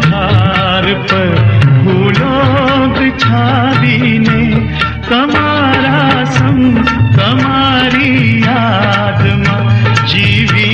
थार पर फूलों बिछावीने तमारा संग तमारी याद में जीवी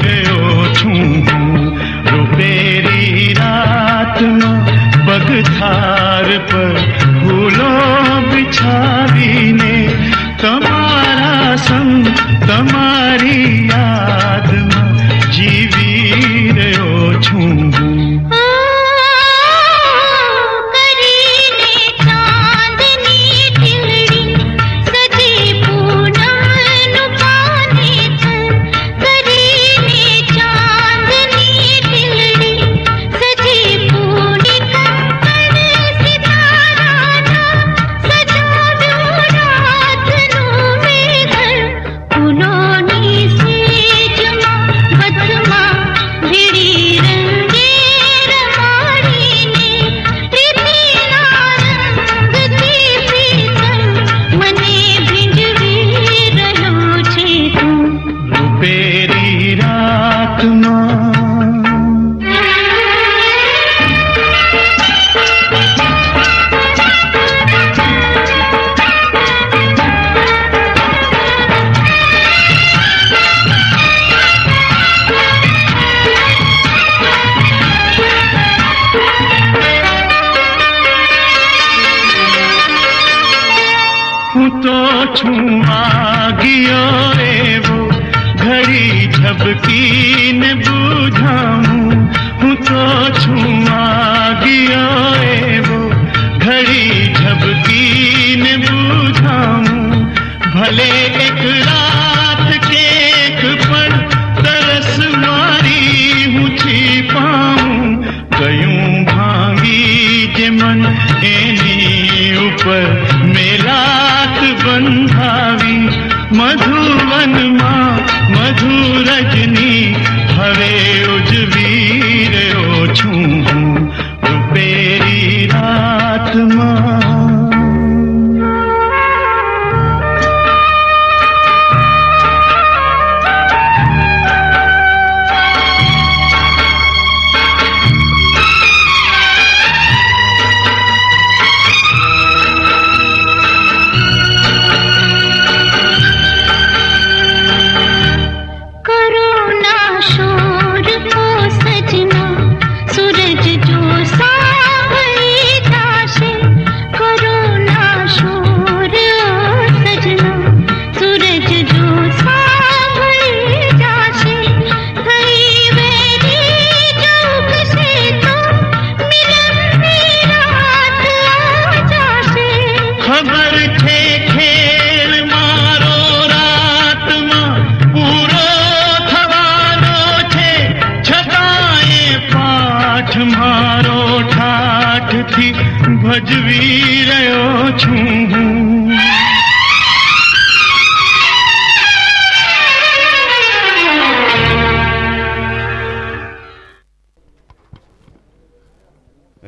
रह्यो छूं रुपेरी रात में बगथार पर फूलों बिछावीने तमारा संग तमारी याद में जीवी रह्यो छूं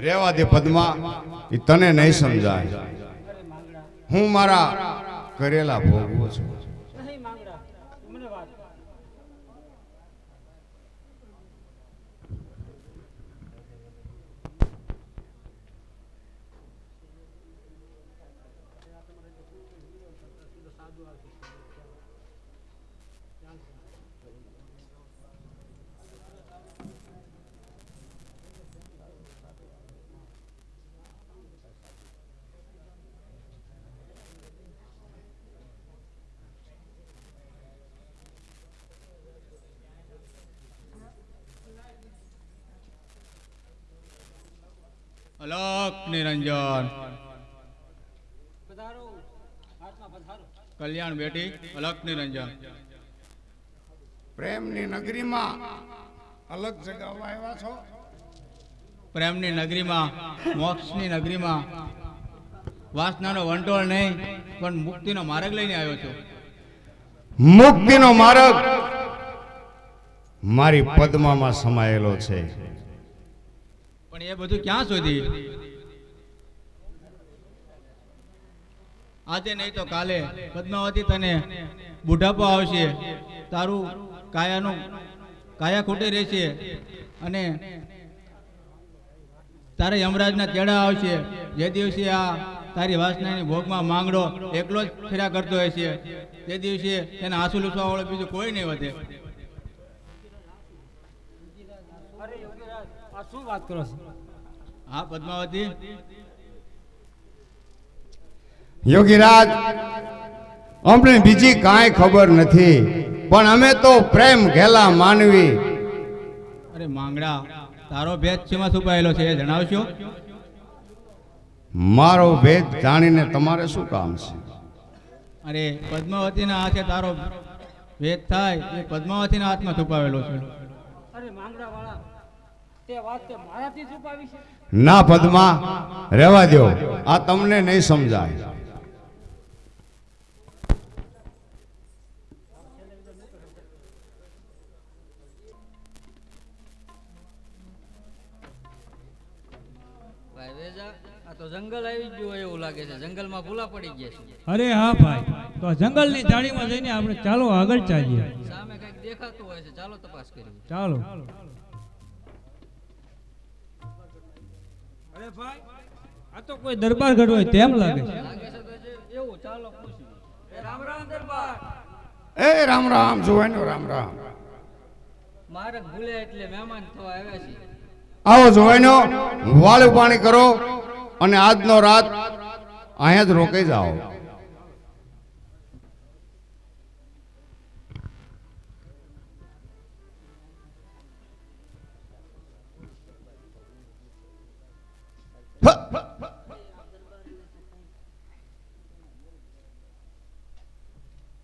રેવા દે પદ્મા, એ તને નહીં સમજાય. હું મારા કરેલા ભોગવું છું. અલક નિરંજન કલ્યાણ બેટી અલક નિરંજન પ્રેમની નગરીમાં અલગ જગાવવા આવ્યા છો. પ્રેમની નગરીમાં મોક્ષની નગરીમાં વાસનાનો વંટોળ નહીં પણ મુક્તિનો માર્ગ લઈને આવ્યો છું. મુક્તિનો માર્ગ મારી પદ્મામાં સમાયેલો છે. પણ એ બધું ક્યાં સુધી? આજે નહીં તો કાલે પદ્માવતી તને બુઢાપો આવશે, તારું કાયા ખૂટી રહેશે અને તારે યમરાજના તેડા આવશે. જે દિવસે આ તારી વાસનાની ભોગમાં માંગડો એકલો જ ફેરા કરતો હોય છે, તે દિવસે તેને આંસુ લૂસવા વાળો બીજું કોઈ નહીં વધે. આ શું વાત કરો છો? હા પદ્માવતી, યોગીરાજ, અમને બીજી કાંઈ ખબર નથી, પણ અમે તો પ્રેમ ઘેલા માનવી. અરે માંગડા, તારો ભેદ શેમાં છુપાયેલો છે એ જણાવશો? મારો ભેદ જાણીને તમારે શું કામ છે? અરે પદ્માવતીના હાથે તારો ભેદ થાય એ પદ્માવતીના હાથમાં છુપાવેલો છે. અરે માંગડા વાળા, તે વાત તે મારાથી છુપાવી છે? ના પદ્મા, રહેવા દો, આ તમને નહીં સમજાય. ભાઈ વેજા, આ તો જંગલ આવી ગયું હોય એવું લાગે છે. જંગલમાં ભૂલા પડી ગયા છે. અરે હા ભાઈ, તો આ જંગલની જાળીમાં જઈને આપણે ચાલો આગળ ચાલીએ. સામે કંઈક દેખાતું હોય છે, ચાલો તપાસ કરીએ. ચાલો. અરે ભાઈ, આ તો કોઈ દરબાર ગઢ હોય તેમ લાગે છે. લાગે છે તો એવું, ચાલો પૂછીએ. રામ રામ દરબાર. એ રામ રામ જોવાનો, રામ રામ. મારક ભૂલે એટલે મહેમાન થવા આવ્યા છે. આવો જોવાનો, વાળું પાણી કરો અને આજનો રાત અહીંયા જ રોકાઈ જાઓ.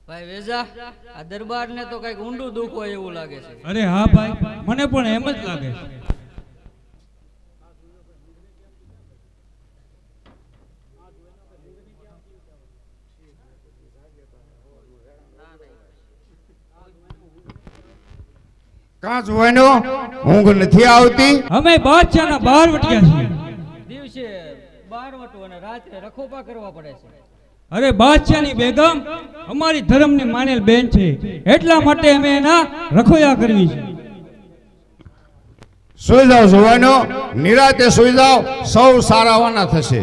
ભાઈ વેજા, આ દરબારને તો કંઈક ઊંડું દુઃખ હોય એવું લાગે છે. અરે હા ભાઈ, મને પણ એમ જ લાગે છે. કાં જોવાનો, ઊંઘ નથી આવતી? અમે બાદશાહના બહાર વટ્યા છીએ. દિવસે બારવટું અને રાત્રે રખોપા કરવા પડે છે. અરે બાદશાહની બેગમ અમારી ધર્મની માનેલ બેન છે, એટલા માટે અમે એના રખોયા કરવી છે. સુઈ જાઓ જોવાનો, નિરાતે સુઈ જાઓ, સૌ સારાવાના થશે.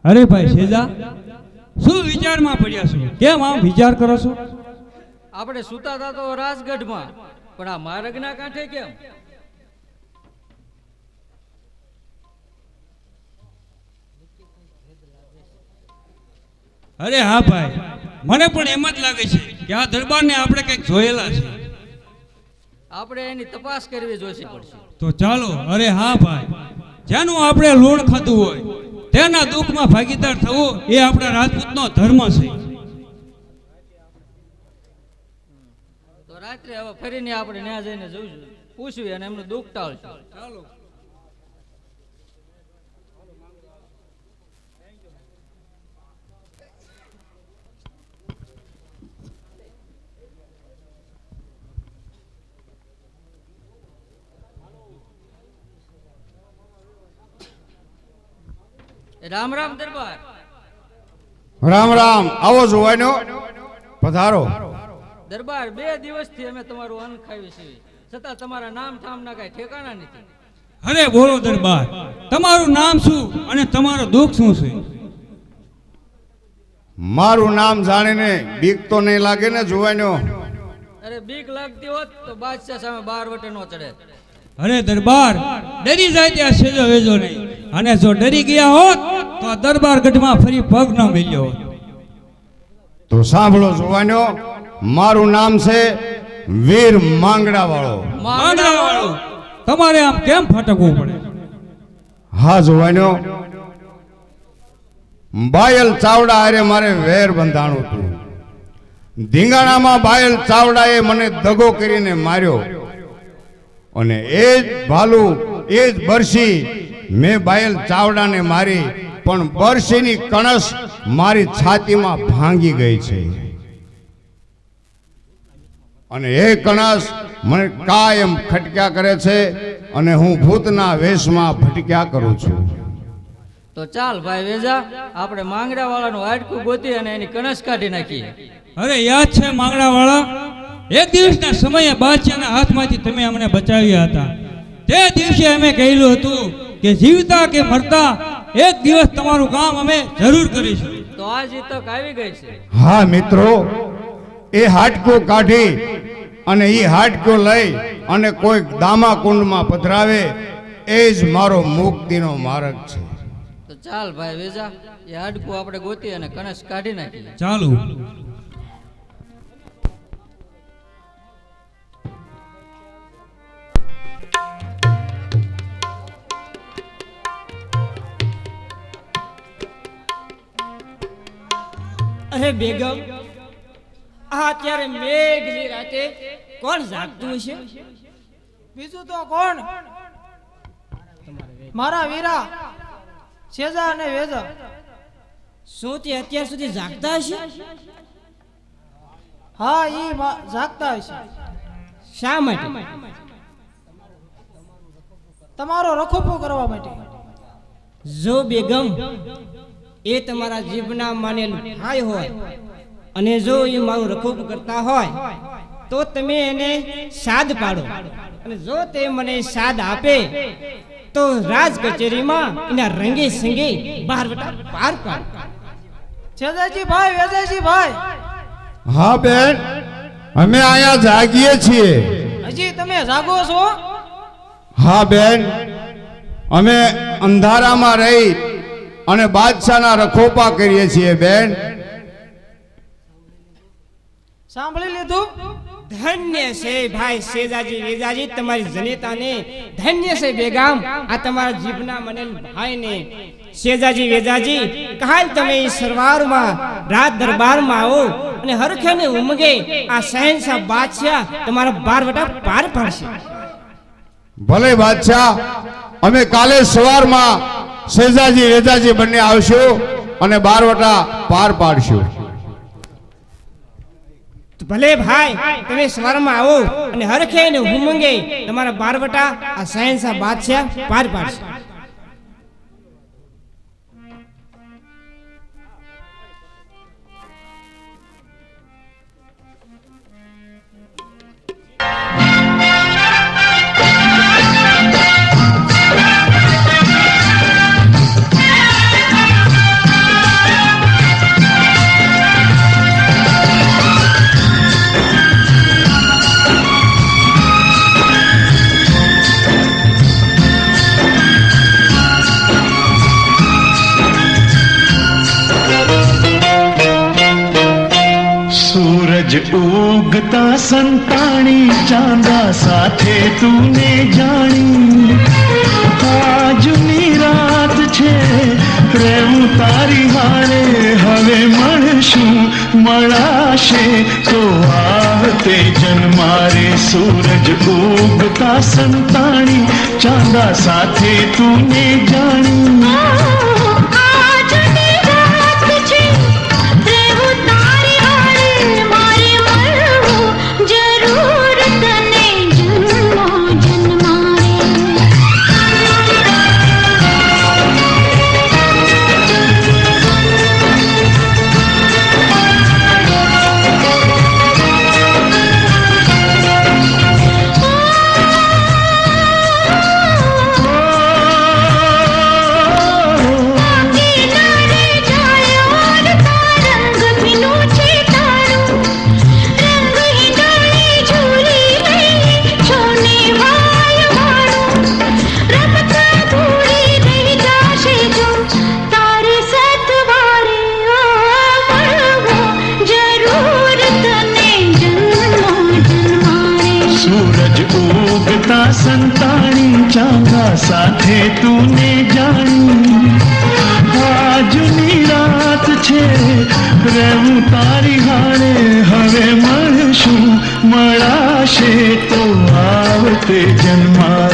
અરે ભાઈ શેજા, શું વિચારમાં પડ્યા છો? કેમ આમ વિચાર કરો છો? આપણે સુતા હતા તો રાજગઢમાં, પણ આ માર્ગના કાંઠે કેમ? અરે હા ભાઈ, મને પણ એમ જ લાગે છે કે આ દરબારને આપણે કંઈક જોયેલા છે. આપણે એની તપાસ કરવી જોઈશે પડશે. તો ચાલો. અરે હા ભાઈ, જેનું આપણે લોણ ખાધું હોય તેના દુઃખમાં ભાગીદાર થવું એ આપણા રાજપૂતનો ધર્મ છે. તો રાત્રે હવે ફરીને આપણે ત્યાં જઈને જોઈશું, પૂછવી અને એમનું દુઃખ ટાળશું. ચાલો. રામ રામ દરબાર. રામ રામ. આવો જોવાનો, પધારો. દરબાર, 2 દિવસથી અમે તમારું અન્ન ખાવી છીએ, છતાં તમારા નામ ઠામના કઈ ઠેકાણા નથી. અરે બોલો દરબાર, તમારું નામ શું અને તમારું દુઃખ શું છે? મારું નામ જાણીને બીક તો નહીં લાગે ને જોવાનો? અરે બીક લાગતી હોત તો બાદશાહ સામે બારવટે નો ચડે. અરે દરબાર, ડરી જાય ત્યાં સેજો વેજો નહીં, અને જો ડરી ગયા હોત તો આ દરબાર ગઢમાં ફરી પગ ન મેલ્યો હોત. તો સાંભળો જોવાનો, મારું નામ છે વીર માંગડા વાળો. માંગડાવાળો, તમારે આમ કેમ ફટકવું પડે? હા જોવાનો, બાયલ ચાવડા હારે મારે વેર બંધાણું હતું. ધીંગાણામાં બાયલ ચાવડાએ મને દગો કરીને માર્યો, અને એ જ ભાલું, એ જ બરસી મેં બાયલ ચાવડાને મારી, પણ બરસીની કણસ મારી છાતીમાં ભાંગી ગઈ છે, અને એ કણસ મને કાયમ ખટક્યા કરે છે, અને હું ભૂતના વેશમાં ભટક્યા કરું છું. તો તો ચાલ ભાઈ વેજા, આપણે માંગડા વાળાનું હાડકું ગોતી અને એની કણસ કાઢી નાખીએ. અરે યાદ છે માંગડા વાળા, એક દિવસના સમયે બાદશાહના હાથમાંથી તમે અમને બચાવ્યા હતા. તે દિવસે અમે કહેલું હતું કે જીવતા કે મરતા એક દિવસ તમારું કામ અમે જરૂર કરીશું. તો આજ ઈ તક આવી ગઈ છે. હા મિત્રો, એ હાડકો કાઢી અને એ હાડકો લઈ અને કોઈ દામા કુંડમાં પધરાવે એ જ મારો મુક્તિનો માર્ગ છે. તો ચાલ ભાઈ વેજા, એ હાડકું આપણે ગોતી અને કણસ કાઢી નાખીએ. ચાલુ. અરે બેગમ, આ અત્યારે મેઘની રાતે કોણ જાગતું હશે? બીજું તો કોણ? મારા વીરા સેજા અને વેજા. શું તે અત્યાર સુધી જાગતા હશે? હા, ઈ જાગતા હશે. શા માટે? તમારો રખોપો કરવા માટે. જો બેગમ એ તમારા જીભના માનેલું ભાઈ હોય અને જો એ મારું રખોપ કરતા હોય તો તમે એને સાદ પાડો, અને જો તે મને સાદ આપે તો રાજ કચેરીમાં એના રંગે સંગે બહાર વટા પાર પાડ. સેજાજી ભાઈ, વેજાજી ભાઈ, હા બેન, અમે અહીંયા જાગીએ છીએ. હજી તમે જાગો છો? હા બેન, અમે અંધારામાં રહી અને બાદશાહના રખોપા કરીએ છીએ બેન. સાંભળી લીધું? ધન્ય છે ભાઈ સેજાજી વેજાજી, તમારી જનેતાને ધન્ય છે બેગામ, આ તમારા જીભના મનેલ ભાઈને. સેજાજી વેજાજી, કાલ તમે ઈ સરવારમાં રાત દરબારમાં આવો અને હરખેને ઉમગે આ શહેનશાહ બાદશાહ તમારા બારવટા પાર પાડશે. ભલે બાદશાહ, અમે કાલે સવારમાં સેજાજી વેજાજી બંને આવશું અને બારવટા પાર પાડશું. ભલે ભાઈ, તમે સવારમાં આવો અને હરખેને ઉમગે તમારા બારવટા આ શહેનશાહ બાદશાહ પાર પાડશે. सूरज उगता संताणी चांदा साथे तूने जानी આજની રાત છે પ્રેમ તારી હારે હવે મળશું મળાશે તો આવતે જન્મારે સૂરજ ઉગતા સંતાણી ચાંદા સાથે તૂને જાણી संताणी चांदा साथे तूने जानी આજની રાત છે પ્રેમ તારી હારે હવે મળશું મળાશે તો આવતે જન્મા